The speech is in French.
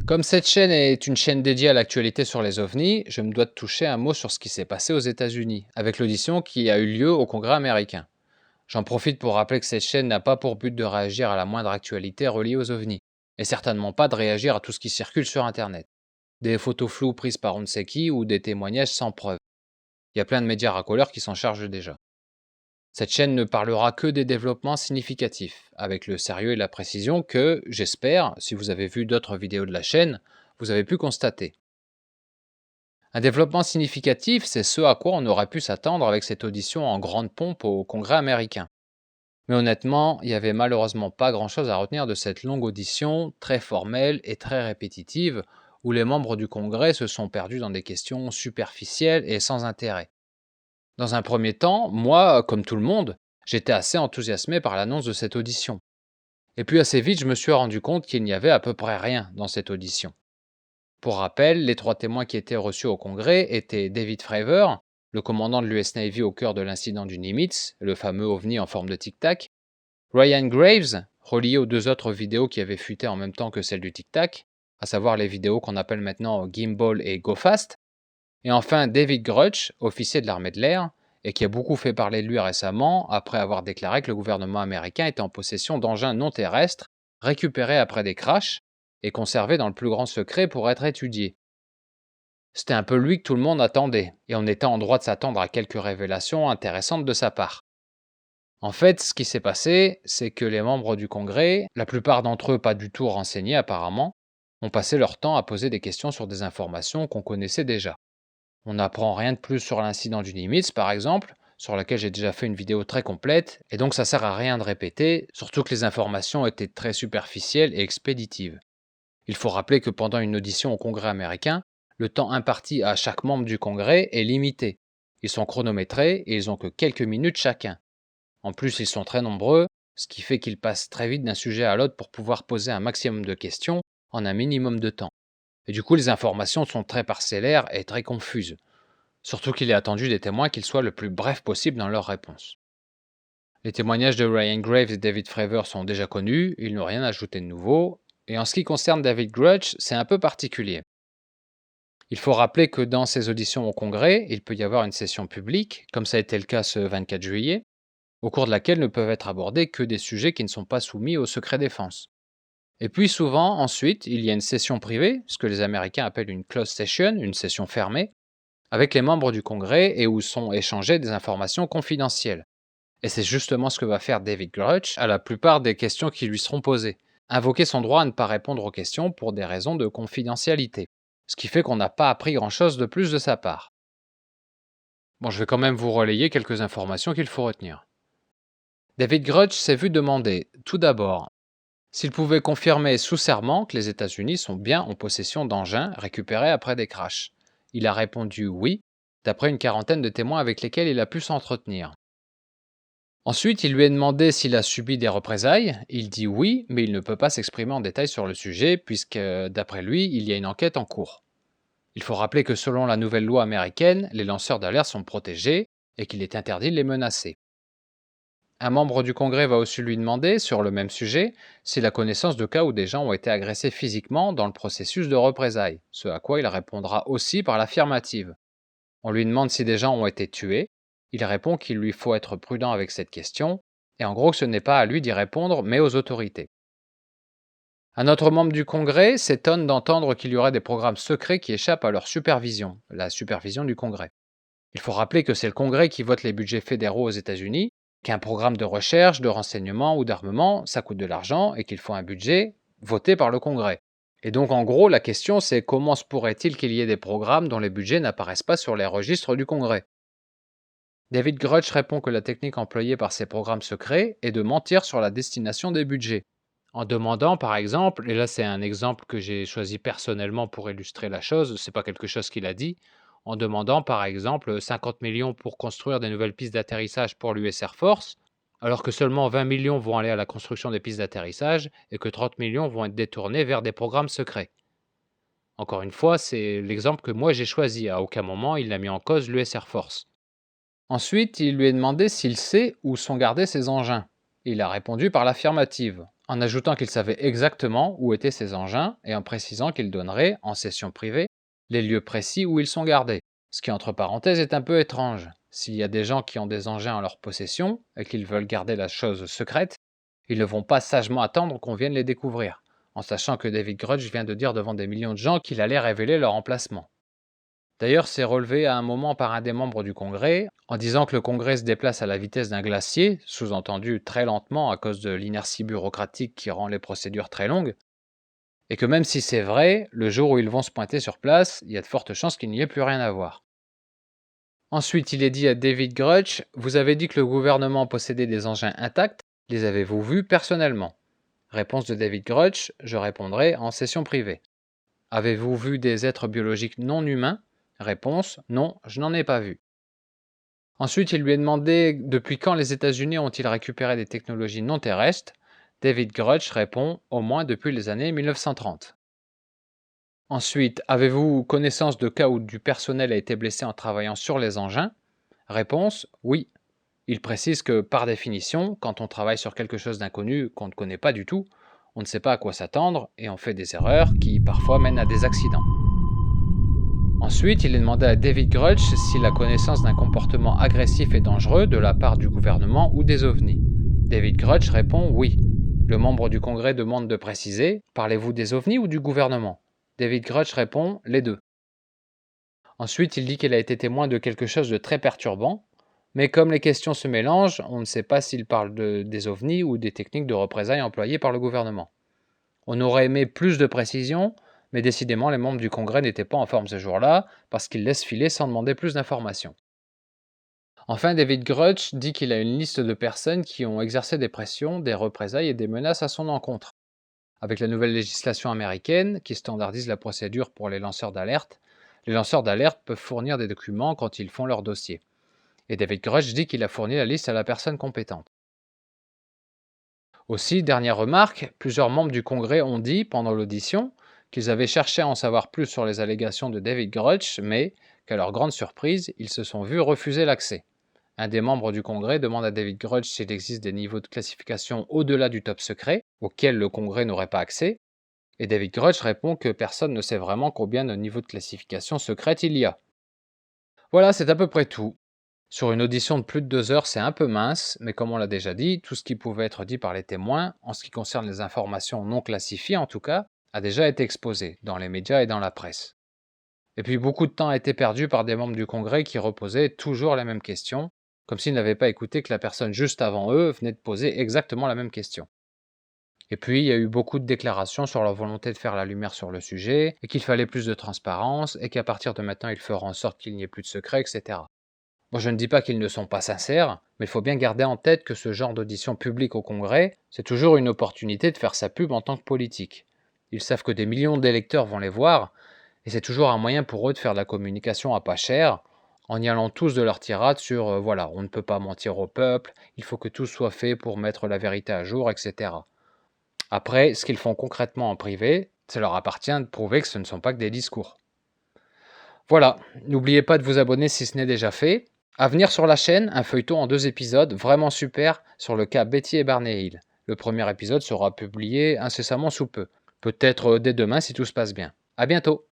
Comme cette chaîne est une chaîne dédiée à l'actualité sur les ovnis, je me dois de toucher un mot sur ce qui s'est passé aux États-Unis, avec l'audition qui a eu lieu au Congrès américain. J'en profite pour rappeler que cette chaîne n'a pas pour but de réagir à la moindre actualité reliée aux ovnis, et certainement pas de réagir à tout ce qui circule sur Internet. Des photos floues prises par on ne sait qui ou des témoignages sans preuve. Il y a plein de médias racoleurs qui s'en chargent déjà. Cette chaîne ne parlera que des développements significatifs, avec le sérieux et la précision que, j'espère, si vous avez vu d'autres vidéos de la chaîne, vous avez pu constater. Un développement significatif, c'est ce à quoi on aurait pu s'attendre avec cette audition en grande pompe au Congrès américain. Mais honnêtement, il n'y avait malheureusement pas grand-chose à retenir de cette longue audition, très formelle et très répétitive, où les membres du Congrès se sont perdus dans des questions superficielles et sans intérêt. Dans un premier temps, moi, comme tout le monde, j'étais assez enthousiasmé par l'annonce de cette audition. Et puis assez vite, je me suis rendu compte qu'il n'y avait à peu près rien dans cette audition. Pour rappel, les 3 témoins qui étaient reçus au Congrès étaient David Fravor, le commandant de l'US Navy au cœur de l'incident du Nimitz, le fameux ovni en forme de tic-tac, Ryan Graves, relié aux 2 autres vidéos qui avaient fuité en même temps que celle du tic-tac, à savoir les vidéos qu'on appelle maintenant Gimbal et Go Fast, et enfin David Grutch, officier de l'armée de l'air, et qui a beaucoup fait parler de lui récemment après avoir déclaré que le gouvernement américain était en possession d'engins non terrestres récupérés après des crashs et conservés dans le plus grand secret pour être étudiés. C'était un peu lui que tout le monde attendait, et on était en droit de s'attendre à quelques révélations intéressantes de sa part. En fait, ce qui s'est passé, c'est que les membres du Congrès, la plupart d'entre eux pas du tout renseignés apparemment, ont passé leur temps à poser des questions sur des informations qu'on connaissait déjà. On n'apprend rien de plus sur l'incident du Nimitz, par exemple, sur lequel j'ai déjà fait une vidéo très complète, et donc ça sert à rien de répéter, surtout que les informations étaient très superficielles et expéditives. Il faut rappeler que pendant une audition au Congrès américain, le temps imparti à chaque membre du Congrès est limité. Ils sont chronométrés et ils n'ont que quelques minutes chacun. En plus, ils sont très nombreux, ce qui fait qu'ils passent très vite d'un sujet à l'autre pour pouvoir poser un maximum de questions en un minimum de temps. Et du coup, les informations sont très parcellaires et très confuses. Surtout qu'il est attendu des témoins qu'ils soient le plus brefs possible dans leurs réponses. Les témoignages de Ryan Graves et David Fravor sont déjà connus, ils n'ont rien ajouté de nouveau, et en ce qui concerne David Grutch, c'est un peu particulier. Il faut rappeler que dans ces auditions au Congrès, il peut y avoir une session publique, comme ça a été le cas ce 24 juillet, au cours de laquelle ne peuvent être abordés que des sujets qui ne sont pas soumis au secret défense. Et puis souvent, ensuite, il y a une session privée, ce que les Américains appellent une closed session, une session fermée, avec les membres du Congrès et où sont échangées des informations confidentielles. Et c'est justement ce que va faire David Grutch à la plupart des questions qui lui seront posées. Invoquer son droit à ne pas répondre aux questions pour des raisons de confidentialité. Ce qui fait qu'on n'a pas appris grand-chose de plus de sa part. Bon, je vais quand même vous relayer quelques informations qu'il faut retenir. David Grutch s'est vu demander, tout d'abord, s'il pouvait confirmer sous serment que les États-Unis sont bien en possession d'engins récupérés après des crashs. Il a répondu oui, d'après une quarantaine de témoins avec lesquels il a pu s'entretenir. Ensuite, il lui est demandé s'il a subi des représailles. Il dit oui, mais il ne peut pas s'exprimer en détail sur le sujet puisque, d'après lui, il y a une enquête en cours. Il faut rappeler que selon la nouvelle loi américaine, les lanceurs d'alerte sont protégés et qu'il est interdit de les menacer. Un membre du Congrès va aussi lui demander, sur le même sujet, s'il a connaissance de cas où des gens ont été agressés physiquement dans le processus de représailles, ce à quoi il répondra aussi par l'affirmative. On lui demande si des gens ont été tués. Il répond qu'il lui faut être prudent avec cette question, et en gros que ce n'est pas à lui d'y répondre, mais aux autorités. Un autre membre du Congrès s'étonne d'entendre qu'il y aurait des programmes secrets qui échappent à leur supervision, la supervision du Congrès. Il faut rappeler que c'est le Congrès qui vote les budgets fédéraux aux États-Unis, qu'un programme de recherche, de renseignement ou d'armement, ça coûte de l'argent et qu'il faut un budget voté par le Congrès. Et donc en gros, la question c'est comment se pourrait-il qu'il y ait des programmes dont les budgets n'apparaissent pas sur les registres du Congrès? David Grutch répond que la technique employée par ces programmes secrets est de mentir sur la destination des budgets. En demandant par exemple, et là c'est un exemple que j'ai choisi personnellement pour illustrer la chose, c'est pas quelque chose qu'il a dit, en demandant par exemple 50 millions pour construire des nouvelles pistes d'atterrissage pour l'US Air Force, alors que seulement 20 millions vont aller à la construction des pistes d'atterrissage et que 30 millions vont être détournés vers des programmes secrets. Encore une fois, c'est l'exemple que moi j'ai choisi, à aucun moment il n'a mis en cause l'US Air Force. Ensuite, il lui est demandé s'il sait où sont gardés ces engins. Il a répondu par l'affirmative. en ajoutant qu'il savait exactement où étaient ces engins et en précisant qu'il donnerait, en session privée, les lieux précis où ils sont gardés. Ce qui, entre parenthèses, est un peu étrange. S'il y a des gens qui ont des engins en leur possession et qu'ils veulent garder la chose secrète, ils ne vont pas sagement attendre qu'on vienne les découvrir, en sachant que David Grudge vient de dire devant des millions de gens qu'il allait révéler leur emplacement. D'ailleurs, c'est relevé à un moment par un des membres du Congrès, en disant que le Congrès se déplace à la vitesse d'un glacier, sous-entendu très lentement à cause de l'inertie bureaucratique qui rend les procédures très longues, et que même si c'est vrai, le jour où ils vont se pointer sur place, il y a de fortes chances qu'il n'y ait plus rien à voir. Ensuite, il est dit à David Grudge, vous avez dit que le gouvernement possédait des engins intacts, les avez-vous vus personnellement? Réponse de David Grudge, je répondrai en session privée. Avez-vous vu des êtres biologiques non humains? Réponse, non, je n'en ai pas vu. Ensuite, il lui est demandé depuis quand les États-Unis ont-ils récupéré des technologies non terrestres. David Grudge répond, au moins depuis les années 1930. Ensuite, avez-vous connaissance de cas où du personnel a été blessé en travaillant sur les engins? Réponse, oui. Il précise que, par définition, quand on travaille sur quelque chose d'inconnu qu'on ne connaît pas du tout, on ne sait pas à quoi s'attendre et on fait des erreurs qui parfois mènent à des accidents. Ensuite, il est demandé à David Grudge s'il a connaissance d'un comportement agressif et dangereux de la part du gouvernement ou des ovnis. David Grudge répond oui. Le membre du Congrès demande de préciser, parlez-vous des ovnis ou du gouvernement? David Grudge répond les deux. Ensuite, il dit qu'il a été témoin de quelque chose de très perturbant, mais comme les questions se mélangent, on ne sait pas s'il parle des ovnis ou des techniques de représailles employées par le gouvernement. On aurait aimé plus de précisions, mais décidément les membres du Congrès n'étaient pas en forme ce jour-là, parce qu'ils laissent filer sans demander plus d'informations. Enfin, David Grudge dit qu'il a une liste de personnes qui ont exercé des pressions, des représailles et des menaces à son encontre. Avec la nouvelle législation américaine, qui standardise la procédure pour les lanceurs d'alerte peuvent fournir des documents quand ils font leur dossier. Et David Grudge dit qu'il a fourni la liste à la personne compétente. Aussi, dernière remarque, plusieurs membres du Congrès ont dit, pendant l'audition, qu'ils avaient cherché à en savoir plus sur les allégations de David Grudge, mais qu'à leur grande surprise, ils se sont vus refuser l'accès. Un des membres du Congrès demande à David Grudge s'il existe des niveaux de classification au-delà du top secret, auxquels le Congrès n'aurait pas accès, et David Grudge répond que personne ne sait vraiment combien de niveaux de classification secrète il y a. Voilà, c'est à peu près tout. Sur une audition de plus de 2 heures, c'est un peu mince, mais comme on l'a déjà dit, tout ce qui pouvait être dit par les témoins, en ce qui concerne les informations non classifiées en tout cas, a déjà été exposé dans les médias et dans la presse. Et puis beaucoup de temps a été perdu par des membres du Congrès qui reposaient toujours les mêmes questions, comme s'ils n'avaient pas écouté que la personne juste avant eux venait de poser exactement la même question. Et puis il y a eu beaucoup de déclarations sur leur volonté de faire la lumière sur le sujet, et qu'il fallait plus de transparence, et qu'à partir de maintenant ils feront en sorte qu'il n'y ait plus de secrets, etc. Moi, je ne dis pas qu'ils ne sont pas sincères, mais il faut bien garder en tête que ce genre d'audition publique au Congrès, c'est toujours une opportunité de faire sa pub en tant que politique. Ils savent que des millions d'électeurs vont les voir, et c'est toujours un moyen pour eux de faire de la communication à pas cher, en y allant tous de leur tirade sur voilà, on ne peut pas mentir au peuple, il faut que tout soit fait pour mettre la vérité à jour, etc. Après, ce qu'ils font concrètement en privé, ça leur appartient de prouver que ce ne sont pas que des discours. Voilà, n'oubliez pas de vous abonner si ce n'est déjà fait. À venir sur la chaîne, un feuilleton en 2 épisodes vraiment super sur le cas Betty et Barney Hill. Le premier épisode sera publié incessamment sous peu. Peut-être dès demain si tout se passe bien. À bientôt!